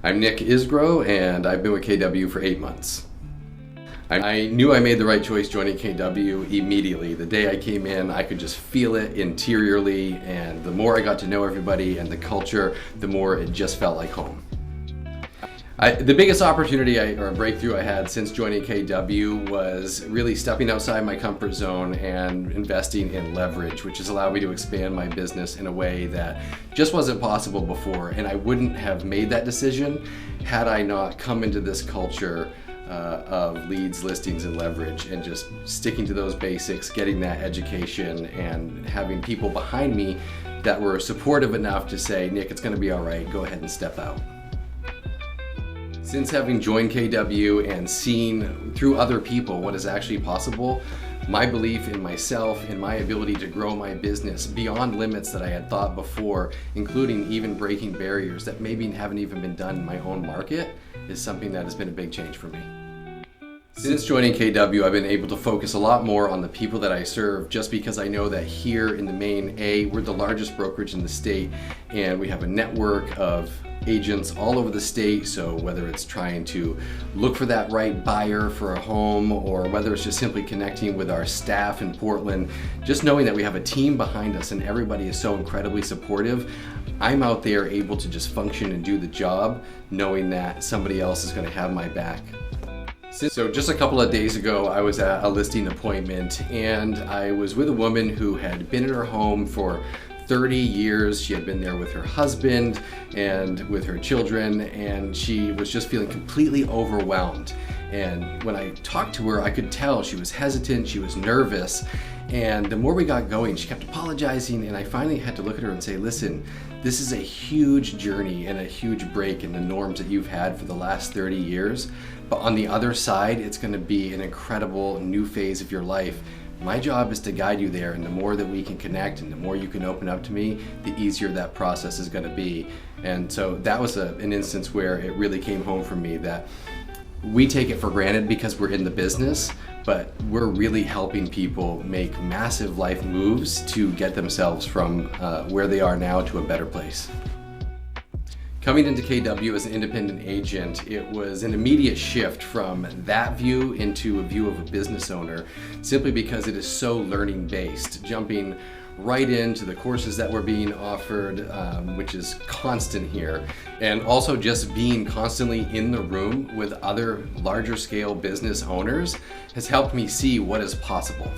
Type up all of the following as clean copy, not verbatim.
I'm Nick Isgro, and I've been with KW for 8 months. I knew I made the right choice joining KW immediately. The day I came in, I could just feel it interiorly, and the more I got to know everybody and the culture, the more it just felt like home. The biggest opportunity or breakthrough I had since joining KW was really stepping outside my comfort zone and investing in leverage, which has allowed me to expand my business in a way that just wasn't possible before. And I wouldn't have made that decision had I not come into this culture of leads, listings, and leverage, and just sticking to those basics, getting that education, and having people behind me that were supportive enough to say, Nick, it's going to be all right, go ahead and step out. Since having joined KW and seen through other people what is actually possible, my belief in myself and my ability to grow my business beyond limits that I had thought before, including even breaking barriers that maybe haven't even been done in my own market, is something that has been a big change for me. Since joining KW, I've been able to focus a lot more on the people that I serve, just because I know that here in the Maine, we're the largest brokerage in the state, and we have a network of agents all over the state. So whether it's trying to look for that right buyer for a home, or whether it's just simply connecting with our staff in Portland, just knowing that we have a team behind us and everybody is so incredibly supportive, I'm out there able to just function and do the job, knowing that somebody else is going to have my back. So just a couple of days ago, I was at a listing appointment, and I was with a woman who had been in her home for 30 years. She had been there with her husband and with her children, and she was just feeling completely overwhelmed. And when I talked to her, I could tell she was hesitant, she was nervous. And the more we got going, she kept apologizing, and I finally had to look at her and say, listen, this is a huge journey and a huge break in the norms that you've had for the last 30 years. But on the other side, it's going to be an incredible new phase of your life. My job is to guide you there, and the more that we can connect and the more you can open up to me, the easier that process is going to be. And so that was an instance where it really came home for me that we take it for granted because we're in the business, but we're really helping people make massive life moves to get themselves from where they are now to a better place. Coming into KW as an independent agent, it was an immediate shift from that view into a view of a business owner, simply because it is so learning based, jumping right into the courses that were being offered, which is constant here, and also just being constantly in the room with other larger scale business owners has helped me see what is possible.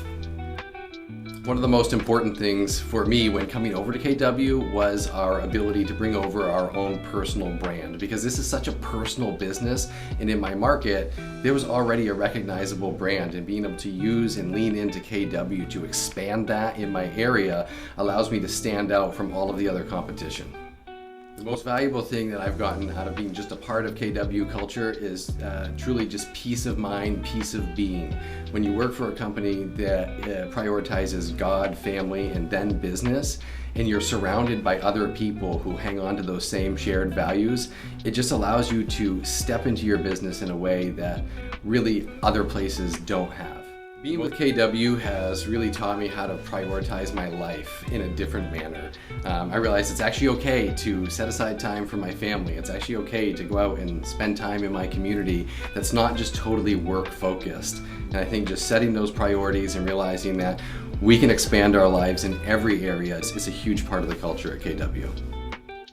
One of the most important things for me when coming over to KW was our ability to bring over our own personal brand, because this is such a personal business, and in my market there was already a recognizable brand, and being able to use and lean into KW to expand that in my area allows me to stand out from all of the other competition. The most valuable thing that I've gotten out of being just a part of KW culture is truly just peace of mind, peace of being. When you work for a company that prioritizes God, family, and then business, and you're surrounded by other people who hang on to those same shared values, it just allows you to step into your business in a way that really other places don't have. Being with KW has really taught me how to prioritize my life in a different manner. I realized it's actually okay to set aside time for my family. It's actually okay to go out and spend time in my community that's not just totally work focused. And I think just setting those priorities and realizing that we can expand our lives in every area is a huge part of the culture at KW.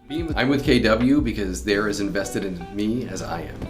I'm with KW because they're as invested in me as I am.